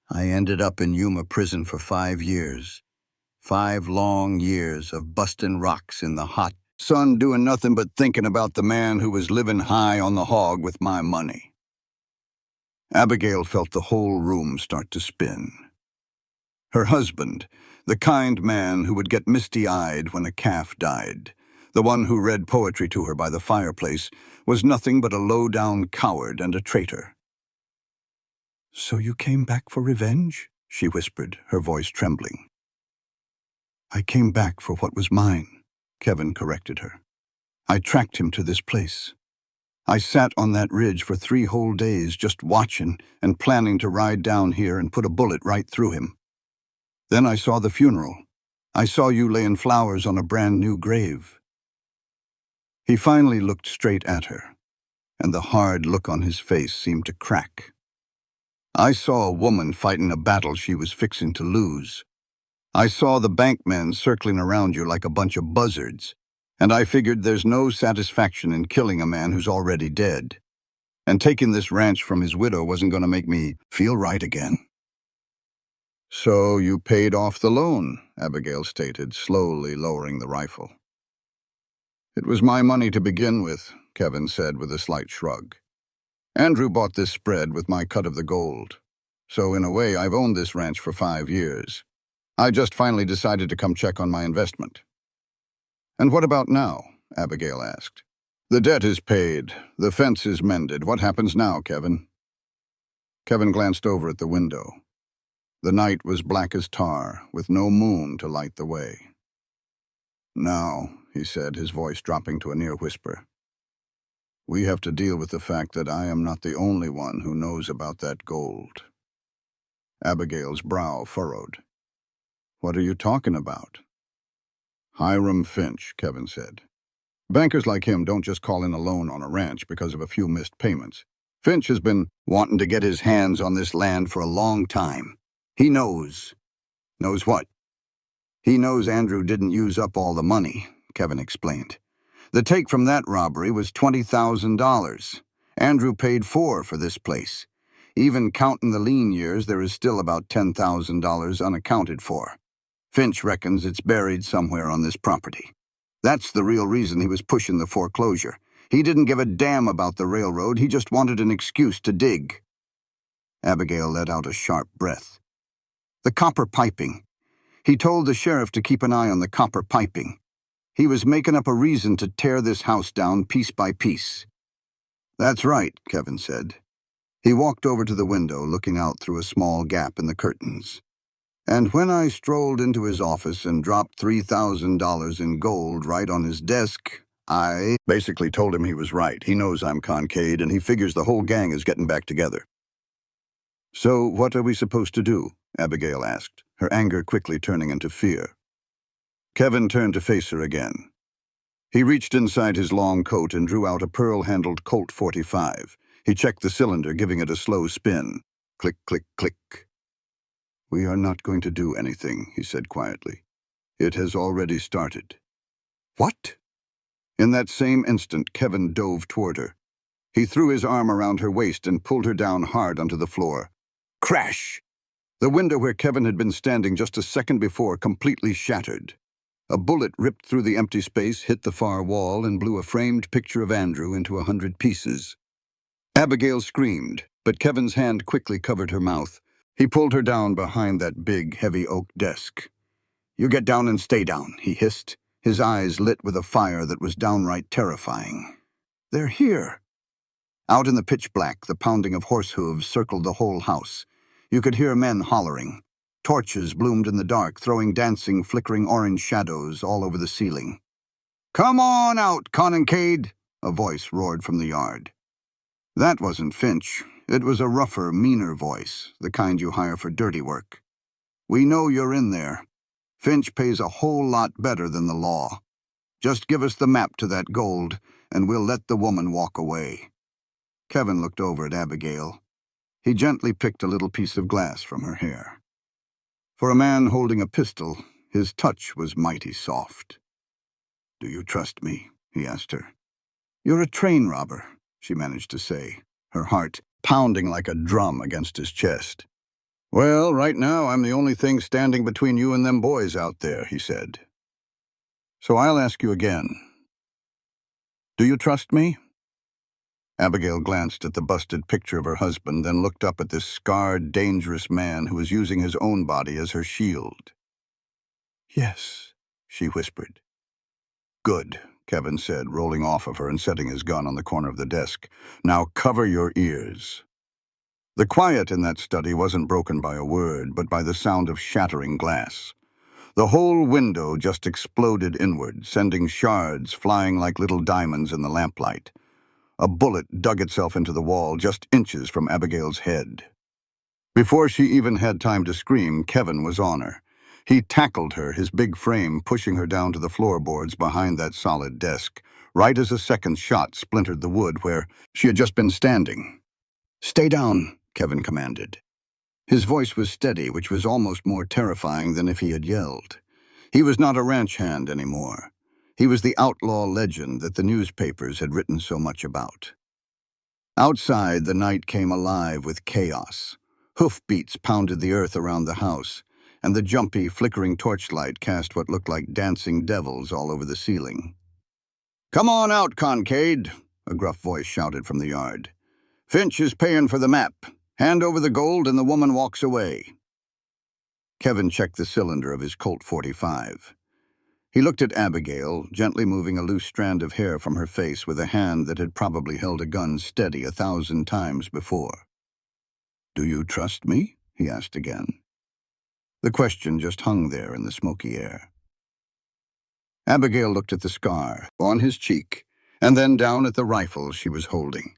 I ended up in Yuma prison for 5 years. 5 long years of busting rocks in the hot, Son doing nothing but thinking about the man who was living high on the hog with my money. Abigail felt the whole room start to spin. Her husband, the kind man who would get misty-eyed when a calf died, the one who read poetry to her by the fireplace, was nothing but a low-down coward and a traitor. "So you came back for revenge?" she whispered, her voice trembling. "I came back for what was mine," Kevin corrected her. "I tracked him to this place. I sat on that ridge for 3 whole days just watching and planning to ride down here and put a bullet right through him. Then I saw the funeral. I saw you laying flowers on a brand new grave." He finally looked straight at her, and the hard look on his face seemed to crack. "I saw a woman fighting a battle she was fixing to lose. I saw the bankmen circling around you like a bunch of buzzards, and I figured there's no satisfaction in killing a man who's already dead. And taking this ranch from his widow wasn't going to make me feel right again." "So you paid off the loan," Abigail stated, slowly lowering the rifle. "It was my money to begin with," Kevin said with a slight shrug. "Andrew bought this spread with my cut of the gold. So in a way, I've owned this ranch for 5 years. I just finally decided to come check on my investment." "And what about now?" Abigail asked. "The debt is paid. The fence is mended. What happens now, Kevin?" Kevin glanced over at the window. The night was black as tar, with no moon to light the way. "Now," he said, his voice dropping to a near whisper, "we have to deal with the fact that I am not the only one who knows about that gold." Abigail's brow furrowed. "What are you talking about?" "Hiram Finch," Kevin said. "Bankers like him don't just call in a loan on a ranch because of a few missed payments. Finch has been wanting to get his hands on this land for a long time. He knows." "Knows what?" "He knows Andrew didn't use up all the money," Kevin explained. "The take from that robbery was $20,000. Andrew paid $4 for this place. Even counting the lean years, there is still about $10,000 unaccounted for. Finch reckons it's buried somewhere on this property. That's the real reason he was pushing the foreclosure. He didn't give a damn about the railroad, he just wanted an excuse to dig." Abigail let out a sharp breath. "The copper piping. He told the sheriff to keep an eye on the copper piping. He was making up a reason to tear this house down piece by piece." "That's right," Kevin said. He walked over to the window, looking out through a small gap in the curtains. "And when I strolled into his office and dropped $3,000 in gold right on his desk, I basically told him he was right. He knows I'm Concade, and he figures the whole gang is getting back together." "So what are we supposed to do?" Abigail asked, her anger quickly turning into fear. Kevin turned to face her again. He reached inside his long coat and drew out a pearl-handled Colt .45. He checked the cylinder, giving it a slow spin. Click, click, click. "We are not going to do anything," he said quietly. "It has already started." "What?" In that same instant, Kevin dove toward her. He threw his arm around her waist and pulled her down hard onto the floor. Crash! The window where Kevin had been standing just a second before completely shattered. A bullet ripped through the empty space, hit the far wall, and blew a framed picture of Andrew into 100 pieces. Abigail screamed, but Kevin's hand quickly covered her mouth. He pulled her down behind that big, heavy oak desk. "You get down and stay down," he hissed, his eyes lit with a fire that was downright terrifying. "They're here." Out in the pitch black, the pounding of horse hooves circled the whole house. You could hear men hollering. Torches bloomed in the dark, throwing dancing, flickering orange shadows all over the ceiling. "Come on out, Concade!" a voice roared from the yard. That wasn't Finch. It was a rougher, meaner voice, the kind you hire for dirty work. "We know you're in there. Finch pays a whole lot better than the law. Just give us the map to that gold, and we'll let the woman walk away." Kevin looked over at Abigail. He gently picked a little piece of glass from her hair. For a man holding a pistol, his touch was mighty soft. "Do you trust me?" he asked her. "You're a train robber," she managed to say, her heart pounding like a drum against his chest. "Well, right now I'm the only thing standing between you and them boys out there," he said. "So I'll ask you again. Do you trust me?" Abigail glanced at the busted picture of her husband, then looked up at this scarred, dangerous man who was using his own body as her shield. "Yes," she whispered. "Good," Kevin said, rolling off of her and setting his gun on the corner of the desk. "Now cover your ears." The quiet in that study wasn't broken by a word, but by the sound of shattering glass. The whole window just exploded inward, sending shards flying like little diamonds in the lamplight. A bullet dug itself into the wall just inches from Abigail's head. Before she even had time to scream, Kevin was on her. He tackled her, his big frame pushing her down to the floorboards behind that solid desk, right as a second shot splintered the wood where she had just been standing. "Stay down," Kevin commanded. His voice was steady, which was almost more terrifying than if he had yelled. He was not a ranch hand anymore. He was the outlaw legend that the newspapers had written so much about. Outside, the night came alive with chaos. Hoofbeats pounded the earth around the house, and the jumpy, flickering torchlight cast what looked like dancing devils all over the ceiling. "Come on out, Concade," a gruff voice shouted from the yard. "Finch is paying for the map. Hand over the gold and the woman walks away." Kevin checked the cylinder of his Colt .45. He looked at Abigail, gently moving a loose strand of hair from her face with a hand that had probably held a gun steady 1,000 times before. "Do you trust me?" he asked again. The question just hung there in the smoky air. Abigail looked at the scar on his cheek, and then down at the rifle she was holding.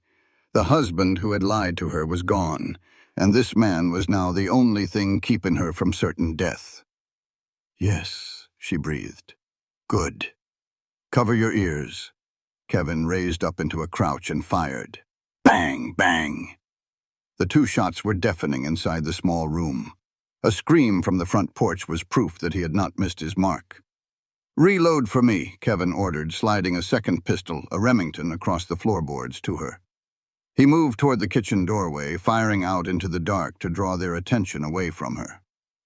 The husband who had lied to her was gone, and this man was now the only thing keeping her from certain death. "Yes," she breathed. "Good. Cover your ears." Kevin raised up into a crouch and fired. Bang, bang. The two shots were deafening inside the small room. A scream from the front porch was proof that he had not missed his mark. "Reload for me," Kevin ordered, sliding a second pistol, a Remington, across the floorboards to her. He moved toward the kitchen doorway, firing out into the dark to draw their attention away from her.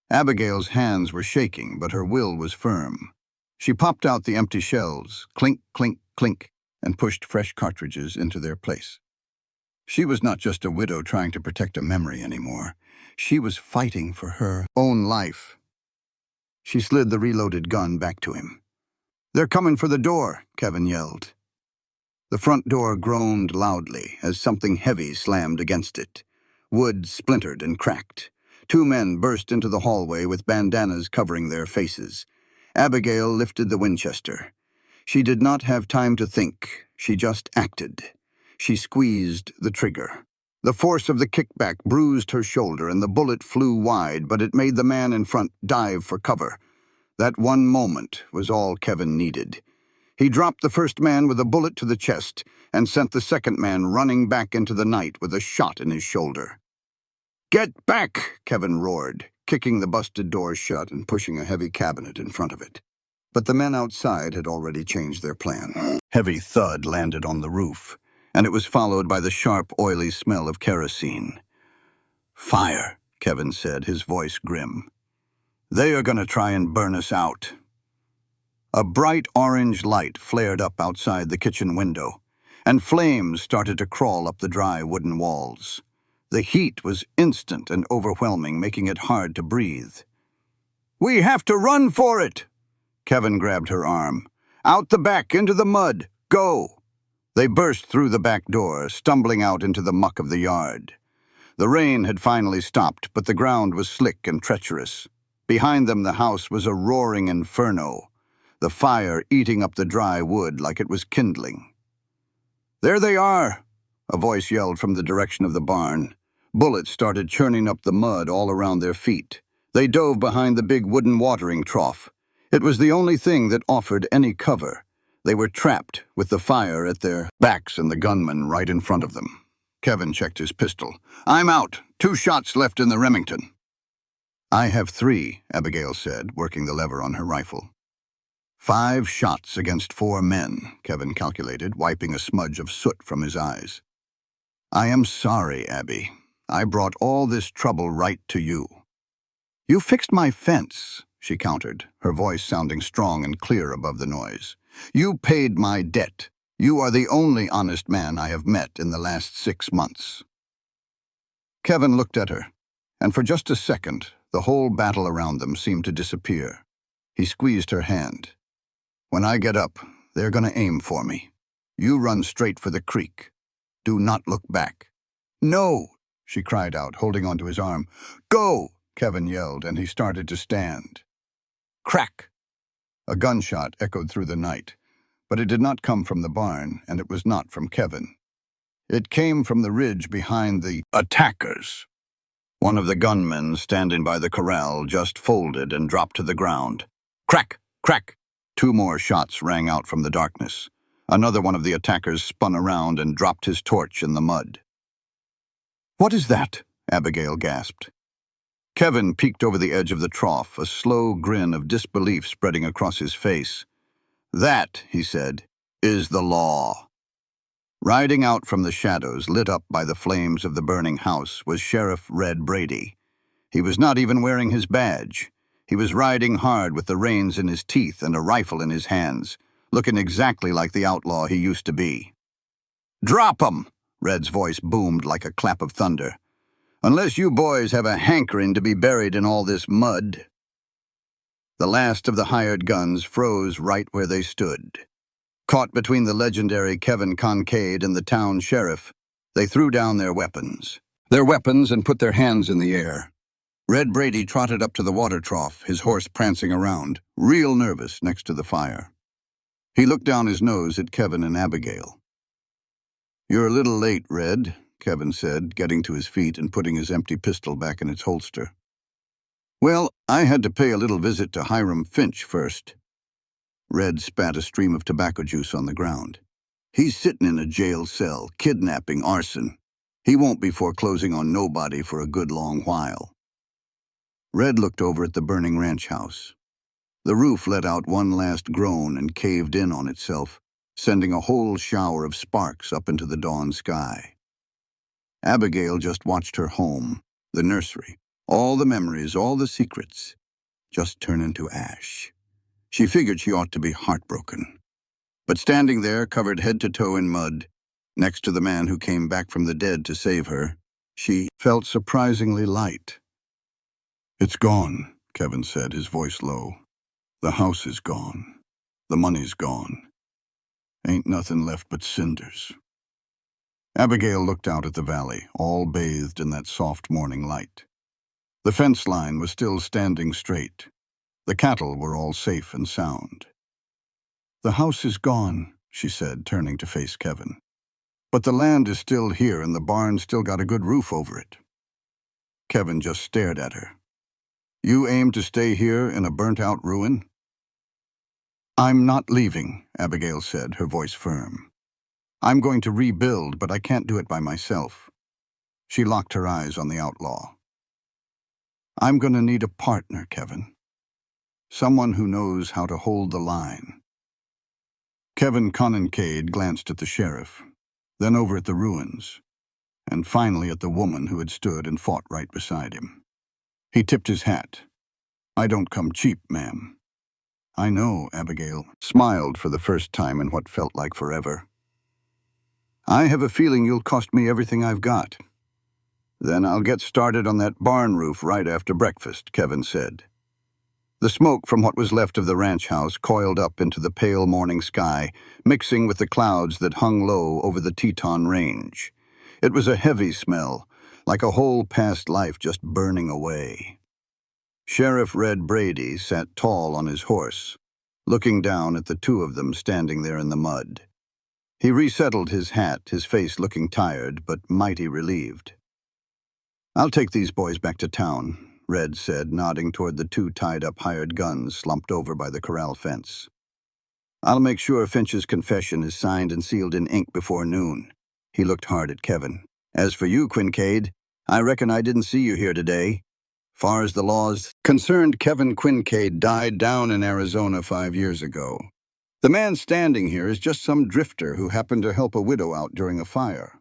Abigail's hands were shaking, but her will was firm. She popped out the empty shells, clink, clink, clink, and pushed fresh cartridges into their place. She was not just a widow trying to protect a memory anymore. She was fighting for her own life. She slid the reloaded gun back to him. "They're coming for the door," Kevin yelled. The front door groaned loudly as something heavy slammed against it. Wood splintered and cracked. Two men burst into the hallway with bandanas covering their faces. Abigail lifted the Winchester. She did not have time to think. She just acted. She squeezed the trigger. The force of the kickback bruised her shoulder and the bullet flew wide, but it made the man in front dive for cover. That one moment was all Kevin needed. He dropped the first man with a bullet to the chest and sent the second man running back into the night with a shot in his shoulder. "Get back!" Kevin roared, kicking the busted door shut and pushing a heavy cabinet in front of it. But the men outside had already changed their plan. Heavy thud landed on the roof, and it was followed by the sharp, oily smell of kerosene. "Fire," Kevin said, his voice grim. "They are going to try and burn us out." A bright orange light flared up outside the kitchen window, and flames started to crawl up the dry wooden walls. The heat was instant and overwhelming, making it hard to breathe. "We have to run for it!" Kevin grabbed her arm. "Out the back, into the mud. Go!" They burst through the back door, stumbling out into the muck of the yard. The rain had finally stopped, but the ground was slick and treacherous. Behind them, the house was a roaring inferno, the fire eating up the dry wood like it was kindling. "There they are!" a voice yelled from the direction of the barn. Bullets started churning up the mud all around their feet. They dove behind the big wooden watering trough. It was the only thing that offered any cover. They were trapped, with the fire at their backs and the gunman right in front of them. Kevin checked his pistol. "I'm out. 2 shots left in the Remington." "I have 3, Abigail said, working the lever on her rifle. 5 shots against 4 men, Kevin calculated, wiping a smudge of soot from his eyes. "I am sorry, Abby. I brought all this trouble right to you." "You fixed my fence," she countered, her voice sounding strong and clear above the noise. "You paid my debt. You are the only honest man I have met in the last 6 months." Kevin looked at her, and for just a second, the whole battle around them seemed to disappear. He squeezed her hand. "When I get up, they're going to aim for me. You run straight for the creek. Do not look back." "No!" she cried out, holding onto his arm. "Go!" Kevin yelled, and he started to stand. Crack! A gunshot echoed through the night, but it did not come from the barn, and it was not from Kevin. It came from the ridge behind the attackers. One of the gunmen standing by the corral just folded and dropped to the ground. Crack! Crack! 2 more shots rang out from the darkness. Another one of the attackers spun around and dropped his torch in the mud. "What is that?" Abigail gasped. Kevin peeked over the edge of the trough, a slow grin of disbelief spreading across his face. "That," he said, "is the law." Riding out from the shadows lit up by the flames of the burning house was Sheriff Red Brady. He was not even wearing his badge. He was riding hard with the reins in his teeth and a rifle in his hands, looking exactly like the outlaw he used to be. "Drop 'em!" Red's voice boomed like a clap of thunder. "Unless you boys have a hankering to be buried in all this mud." The last of the hired guns froze right where they stood. Caught between the legendary Kevin Kincaid and the town sheriff, they threw down their weapons. And put their hands in the air. Red Brady trotted up to the water trough, his horse prancing around, real nervous next to the fire. He looked down his nose at Kevin and Abigail. "You're a little late, Red," Kevin said, getting to his feet and putting his empty pistol back in its holster. "Well, I had to pay a little visit to Hiram Finch first." Red spat a stream of tobacco juice on the ground. "He's sitting in a jail cell, kidnapping, arson. He won't be foreclosing on nobody for a good long while." Red looked over at the burning ranch house. The roof let out one last groan and caved in on itself, sending a whole shower of sparks up into the dawn sky. Abigail just watched her home, the nursery, all the memories, all the secrets, just turn into ash. She figured she ought to be heartbroken. But standing there, covered head to toe in mud, next to the man who came back from the dead to save her, she felt surprisingly light. "It's gone," Kevin said, his voice low. "The house is gone. The money's gone. Ain't nothing left but cinders." Abigail looked out at the valley, all bathed in that soft morning light. The fence line was still standing straight. The cattle were all safe and sound. "The house is gone," she said, turning to face Kevin. "But the land is still here and the barn's still got a good roof over it." Kevin just stared at her. "You aim to stay here in a burnt-out ruin?" "I'm not leaving," Abigail said, her voice firm. "I'm going to rebuild, but I can't do it by myself." She locked her eyes on the outlaw. "I'm going to need a partner, Kevin. Someone who knows how to hold the line." Kevin Kincaid glanced at the sheriff, then over at the ruins, and finally at the woman who had stood and fought right beside him. He tipped his hat. "I don't come cheap, ma'am." "I know," Abigail smiled for the first time in what felt like forever. "I have a feeling you'll cost me everything I've got." "Then I'll get started on that barn roof right after breakfast," Kevin said. The smoke from what was left of the ranch house coiled up into the pale morning sky, mixing with the clouds that hung low over the Teton Range. It was a heavy smell, like a whole past life just burning away. Sheriff Red Brady sat tall on his horse, looking down at the two of them standing there in the mud. He resettled his hat, his face looking tired but mighty relieved. "I'll take these boys back to town," Red said, nodding toward the 2 tied-up hired guns slumped over by the corral fence. "I'll make sure Finch's confession is signed and sealed in ink before noon." He looked hard at Kevin. "As for you, Kincaid, I reckon I didn't see you here today. Far as the law's concerned, Kevin Kincaid died down in Arizona 5 years ago. The man standing here is just some drifter who happened to help a widow out during a fire."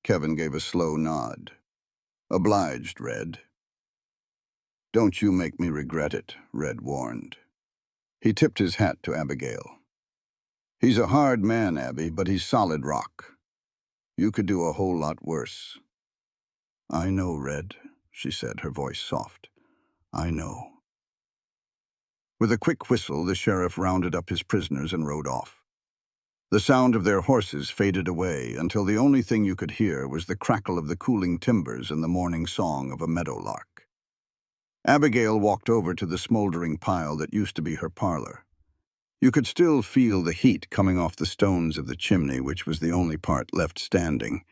Kevin gave a slow nod. "Obliged, Red." "Don't you make me regret it," Red warned. He tipped his hat to Abigail. He's a hard man, Abby, but he's solid rock. You could do a whole lot worse. I know, Red, she said, her voice soft. I know. With a quick whistle, the sheriff rounded up his prisoners and rode off. The sound of their horses faded away until the only thing you could hear was the crackle of the cooling timbers and the morning song of a meadowlark. Abigail walked over to the smoldering pile that used to be her parlor. You could still feel the heat coming off the stones of the chimney, which was the only part left standing.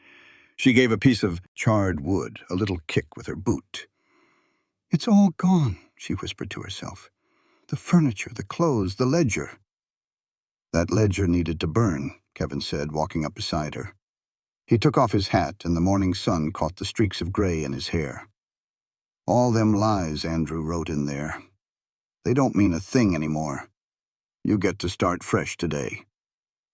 She gave a piece of charred wood a little kick with her boot. "It's all gone," she whispered to herself. "The furniture, the clothes, the ledger." "That ledger needed to burn," Kevin said, walking up beside her. He took off his hat, and the morning sun caught the streaks of gray in his hair. "All them lies Andrew wrote in there. They don't mean a thing anymore. You get to start fresh today."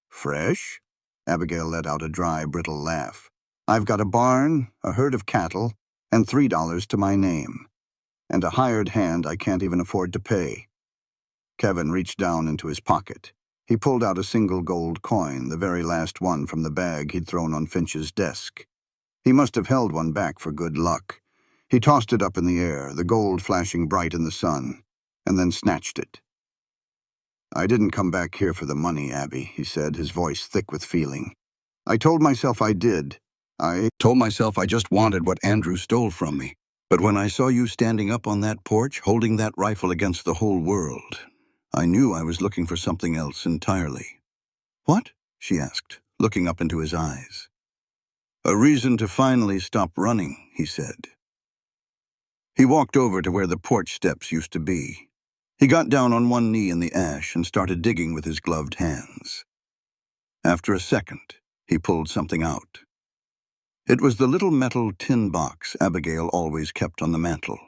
"Fresh?" Abigail let out a dry, brittle laugh. "I've got a barn, a herd of cattle, and $3 to my name. And a hired hand I can't even afford to pay." Kevin reached down into his pocket. He pulled out a single gold coin, the very last one from the bag he'd thrown on Finch's desk. He must have held one back for good luck. He tossed it up in the air, the gold flashing bright in the sun, and then snatched it. "I didn't come back here for the money, Abby," he said, his voice thick with feeling. "I told myself I did. I told myself I just wanted what Andrew stole from me. But when I saw you standing up on that porch, holding that rifle against the whole world, I knew I was looking for something else entirely." "What?" she asked, looking up into his eyes. "A reason to finally stop running," he said. He walked over to where the porch steps used to be. He got down on one knee in the ash and started digging with his gloved hands. After a second, he pulled something out. It was the little metal tin box Abigail always kept on the mantel.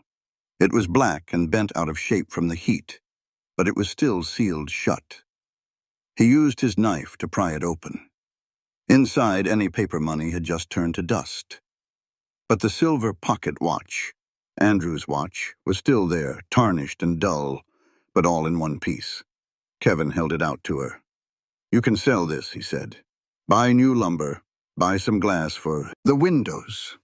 It was black and bent out of shape from the heat, but it was still sealed shut. He used his knife to pry it open. Inside, any paper money had just turned to dust. But the silver pocket watch, Andrew's watch, was still there, tarnished and dull, but all in one piece. Kevin held it out to her. "You can sell this," he said. "Buy new lumber. Buy some glass for the windows."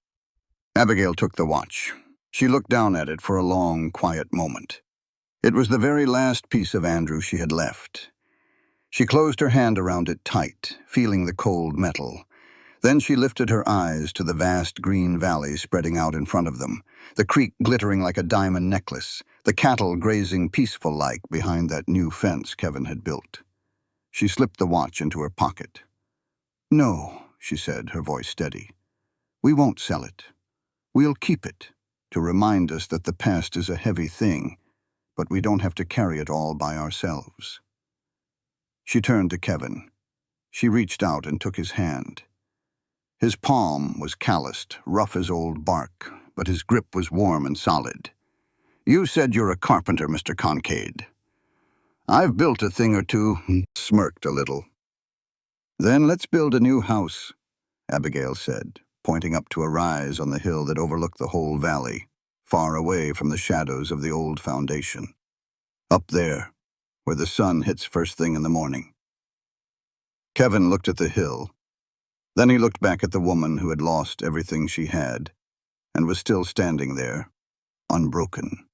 Abigail took the watch. She looked down at it for a long, quiet moment. It was the very last piece of Andrew she had left. She closed her hand around it tight, feeling the cold metal. Then she lifted her eyes to the vast green valley spreading out in front of them, the creek glittering like a diamond necklace, the cattle grazing peaceful-like behind that new fence Kevin had built. She slipped the watch into her pocket. "No," she said, her voice steady. "We won't sell it. We'll keep it, to remind us that the past is a heavy thing, but we don't have to carry it all by ourselves." She turned to Kevin. She reached out and took his hand. His palm was calloused, rough as old bark, but his grip was warm and solid. "You said you're a carpenter, Mr. Kincaid." "I've built a thing or two," he smirked a little. "Then let's build a new house," Abigail said, pointing up to a rise on the hill that overlooked the whole valley, far away from the shadows of the old foundation. "Up there, where the sun hits first thing in the morning." Kevin looked at the hill. Then he looked back at the woman who had lost everything she had and was still standing there, unbroken.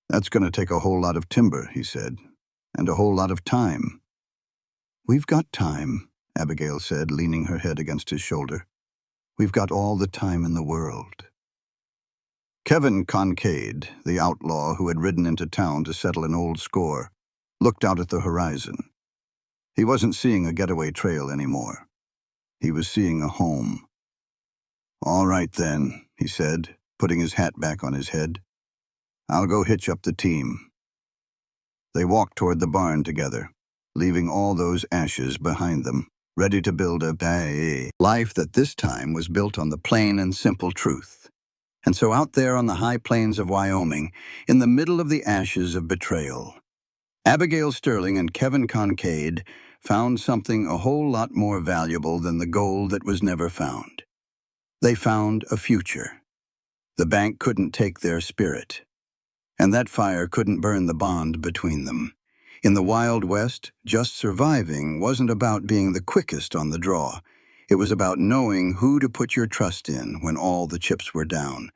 "That's going to take a whole lot of timber," he said, "and a whole lot of time." "We've got time," Abigail said, leaning her head against his shoulder. "We've got all the time in the world." Kevin Kincaid, the outlaw who had ridden into town to settle an old score, looked out at the horizon. He wasn't seeing a getaway trail anymore. He was seeing a home. "All right, then," he said, putting his hat back on his head. "I'll go hitch up the team." They walked toward the barn together, leaving all those ashes behind them, ready to build a life that this time was built on the plain and simple truth. And so out there on the high plains of Wyoming, in the middle of the ashes of betrayal, Abigail Sterling and Kevin Kincaid found something a whole lot more valuable than the gold that was never found. They found a future. The bank couldn't take their spirit, and that fire couldn't burn the bond between them. In the Wild West, just surviving wasn't about being the quickest on the draw. It was about knowing who to put your trust in when all the chips were down.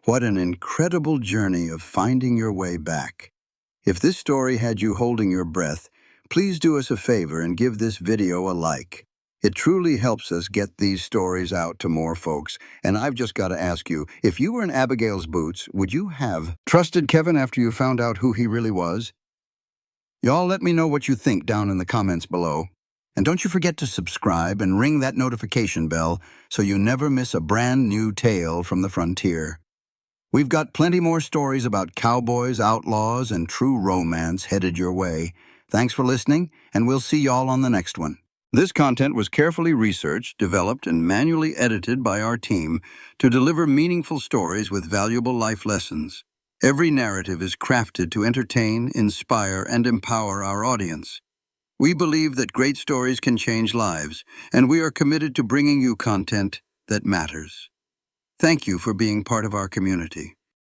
What an incredible journey of finding your way back. If this story had you holding your breath, please do us a favor and give this video a like. It truly helps us get these stories out to more folks. And I've just got to ask you, if you were in Abigail's boots, would you have trusted Kevin after you found out who he really was? Y'all let me know what you think down in the comments below. And don't you forget to subscribe and ring that notification bell so you never miss a brand new tale from the frontier. We've got plenty more stories about cowboys, outlaws, and true romance headed your way. Thanks for listening, and we'll see y'all on the next one. This content was carefully researched, developed, and manually edited by our team to deliver meaningful stories with valuable life lessons. Every narrative is crafted to entertain, inspire, and empower our audience. We believe that great stories can change lives, and we are committed to bringing you content that matters. Thank you for being part of our community.